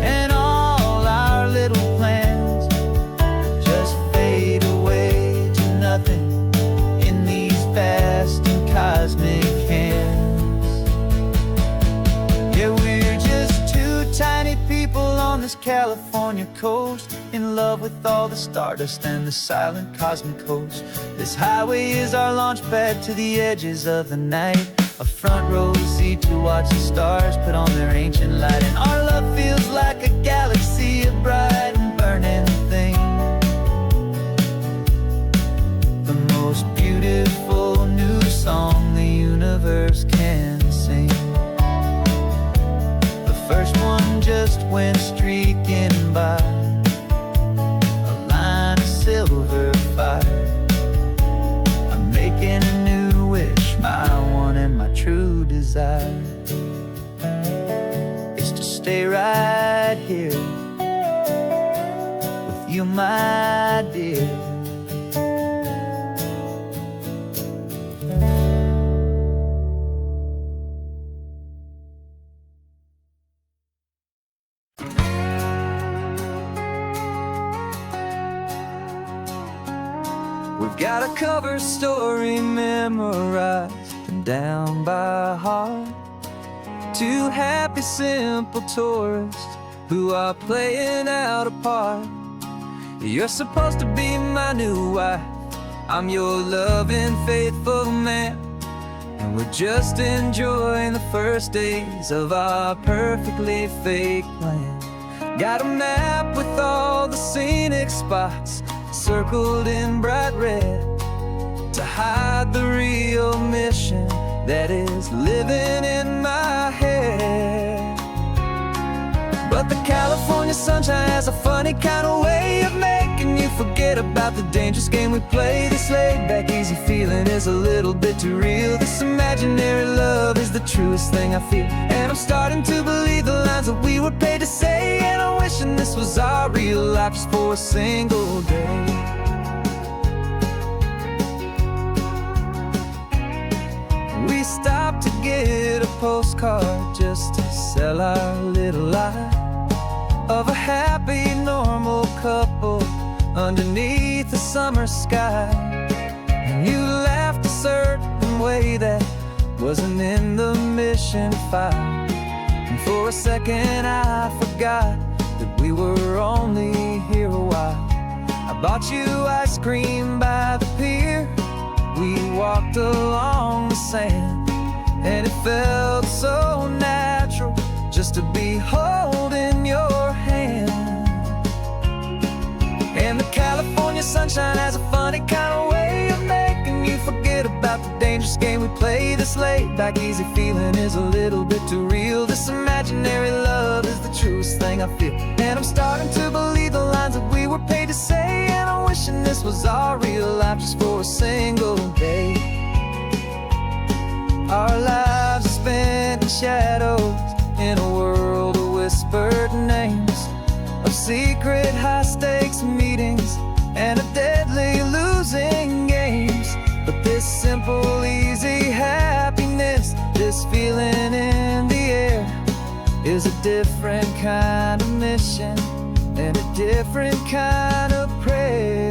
and all our little plans just fade away to nothing in these vast and cosmic hands. Yeah, we're just two tiny people on this California coast, in love with all the stardust and the silent cosmic host. This highway is our launch pad to the edges of the night, a front row seat to watch the stars put on their ancient light. And our love feels like a galaxy, a bright and burning thing, the most beautiful new song the universe can sing. The first one just went streaking by, a decide is to stay right here with you, my dear. We've got a cover story memorized and down by heart. Two happy, simple tourists who are playing out a part. You're supposed to be my new wife, I'm your loving, faithful man, and we're just enjoying the first days of our perfectly fake plan. Got a map with all the scenic spots circled in bright red to hide the real mission that is living in my head. But the California sunshine has a funny kind of way of making you forget about the dangerous game we play. This laid-back, easy feeling is a little bit too real. This imaginary love is the truest thing I feel, and I'm starting to believe the lines that we were paid to say. And I'm wishing this was our real life just for a single day. We stopped to get a postcard just to sell our little lie of a happy, normal couple underneath the summer sky. And you laughed a certain way that wasn't in the mission file, and for a second I forgot that we were only here a while. I bought you ice cream by the pier, we walked along the sand, and it felt so natural just to be holding your hand. And the California sunshine has a funny kind of way of making you forget about the dangerous game we play. This laid-back, easy feeling is a little bit too real. This imaginary love is the truest thing I feel, and I'm starting to believe the lines that we were paid to say. And I'm wishing this was our real life just for a single day. Our lives are spent in shadows in a world of whispered names, of secret high-stakes meetings and of deadly losing games. But this simple, easy happiness, this feeling in the air, is a different kind of mission and a different kind of prayer.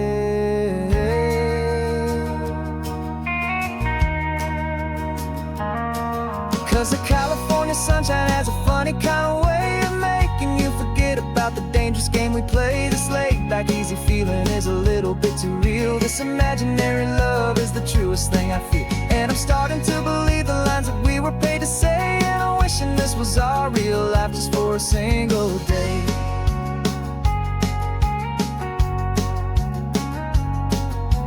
'Cause the California sunshine has a funny kind of way of making you forget about the dangerous game we play. This laid-back, easy feeling is a little bit too real. This imaginary love is the truest thing I feel, and I'm starting to believe the lines that we were paid to say. And I'm wishing this was our real life just for a single day.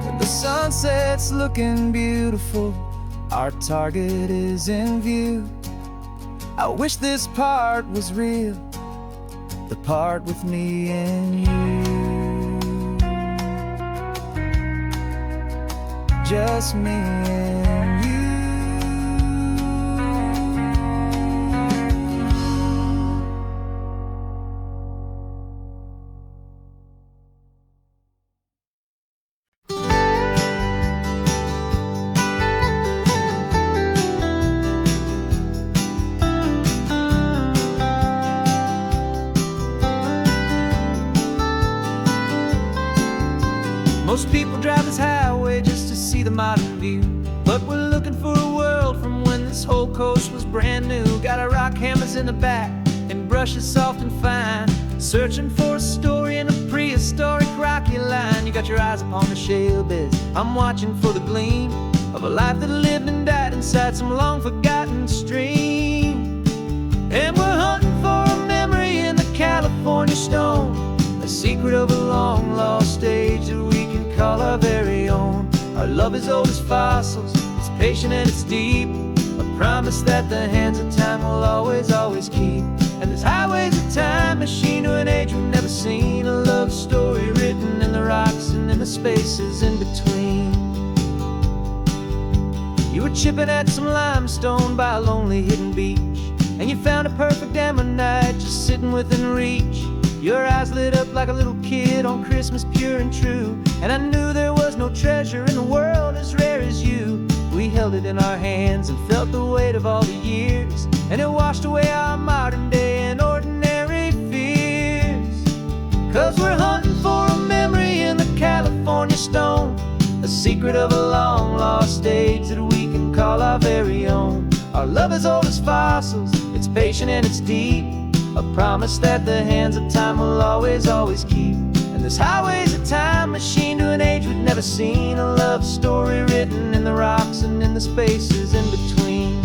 When the sunset's looking beautiful, our target is in view. I wish this part was real, the part with me and you. Just me and you. Most people drive this highway just to see the modern view, but we're looking for a world from when this whole coast was brand new. Got our rock hammers in the back and brushes soft and fine, searching for a story in a prehistoric rocky line. You got your eyes upon the shale beds, I'm watching for the gleam of a life that lived and died inside some long forgotten stream. And we're hunting for a memory in the California stone, a secret of a long lost age that we can call our very own. Our love is old as fossils, it's patient and it's deep, a promise that the hands of time will always, always keep. And this highway's a time machine to an age we've never seen, a love story written in the rocks and in the spaces in between. You were chipping at some limestone by a lonely hidden beach, and you found a perfect ammonite just sitting within reach. Your eyes lit up like a little kid on Christmas, pure and true. And I knew there was no treasure in the world as rare as you. We held it in our hands and felt the weight of all the years, and it washed away our modern day and ordinary fears. 'Cause we're hunting for a memory in the California stone, a secret of a long lost age that we can call our very own. Our love is old as fossils, it's patient and it's deep, a promise that the hands of time will always, always keep. And this highway's a time machine to an age we've never seen, a love story written in the rocks and in the spaces in between.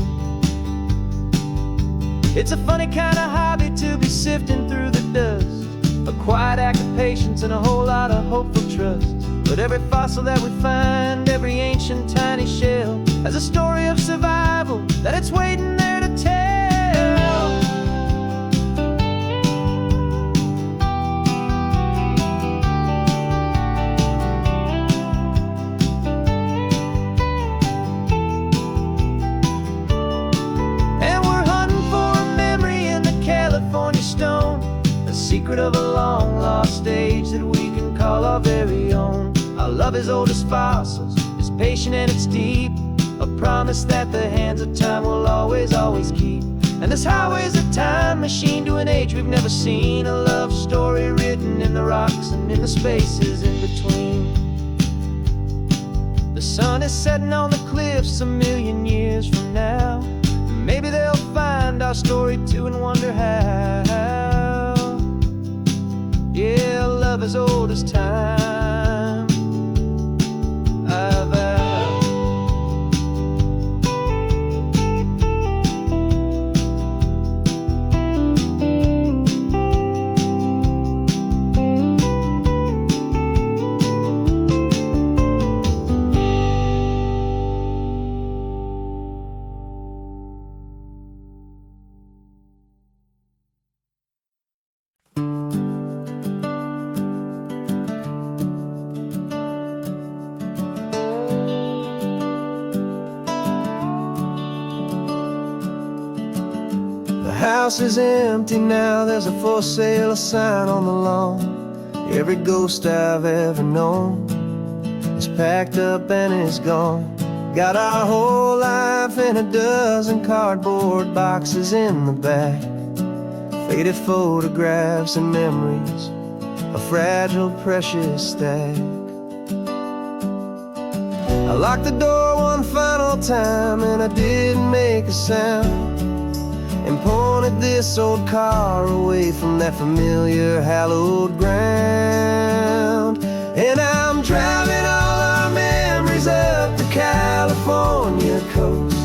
It's a funny kind of hobby to be sifting through the dust, a quiet act of patience and a whole lot of hopeful trust. But every fossil that we find, every ancient tiny shell, has a story of survival that it's waiting there to tell. And we're hunting for a memory in the California stone, a secret of a long lost age that we can call our very own. Our love is old as fossils, it's patient and it's deep, a promise that the hands of time will always, always keep. And this highway's a time machine to an age we've never seen, a love story written in the rocks and in the spaces in between. The sun is setting on the cliffs a million years from now, maybe they'll find our story too and wonder how. Yeah, love is old as time. The house is empty now, there's a for sale sign on the lawn. Every ghost I've ever known is packed up and is gone. Got our whole life in a dozen cardboard boxes in the back, faded photographs and memories, a fragile, precious stack. I locked the door one final time and I didn't make a sound, and pointed this old car away from that familiar hallowed ground. And I'm driving all our memories up the California coast,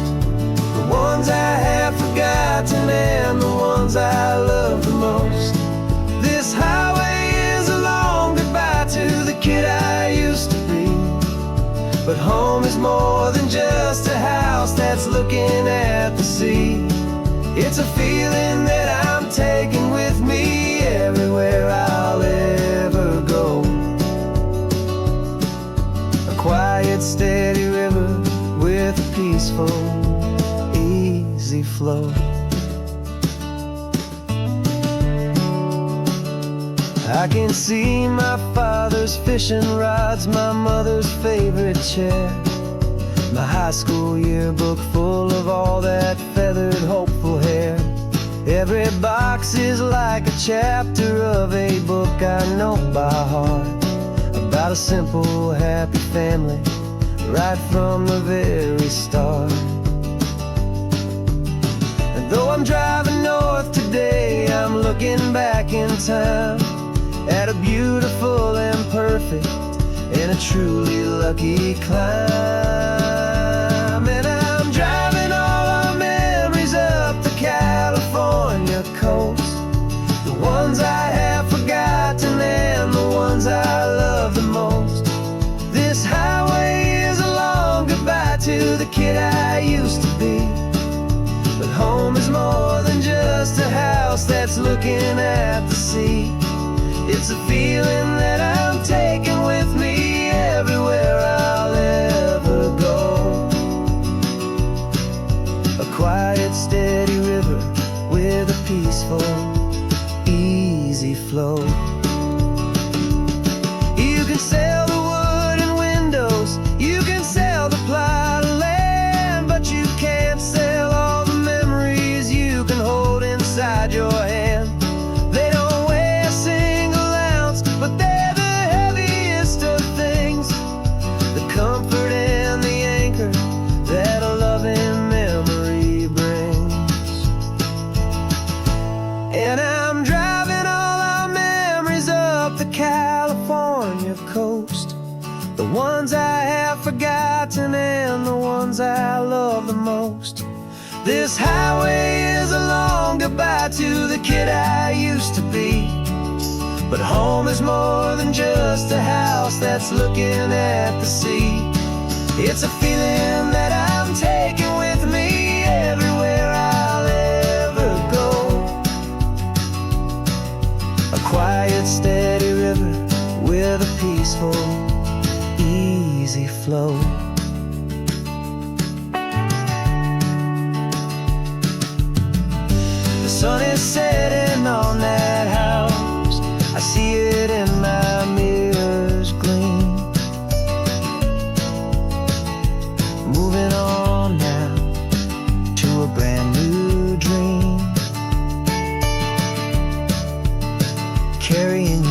the ones I have forgotten and the ones I love the most. This highway is a long goodbye to the kid I used to be, but home is more than just a house that's looking at the sea. It's a feeling that I'm taking with me everywhere I'll ever go, a quiet, steady river with a peaceful, easy flow. I can see my father's fishing rods, my mother's favorite chair, my high school yearbook full of all that feathered, hopeful hair. Every box is like a chapter of a book I know by heart, about a simple, happy family right from the very start. And though I'm driving north today, I'm looking back in time at a beautiful and perfect and a truly lucky climb. And I'm driving all our memories up the California coast, the ones I have forgotten and the ones I love the most. This highway is a long goodbye to the kid I used to be, but home is more than just a house that's looking at the sea. It's a feeling that I'm taking with me everywhere I'll ever go, peaceful, easy flow. You can sell the wood and windows, you can sell the plot of land, but you can't sell all the memories you can hold inside your hand. They don't weigh a single ounce, but they're the heaviest of things, the comfort and the anchor that a loving memory brings. And I'm driving all our memories up the California coast, the ones I have forgotten and the ones I love the most. This highway is a long goodbye to the kid I used to be, but home is more than just a house that's looking at the sea. It's a feeling that I'm taking with me everywhere I'll ever go. A quiet, steady river with a peaceful, easy flow. The sun is setting on that house, I see it in my mirror's gleam. Moving on now to a brand new dream, carrying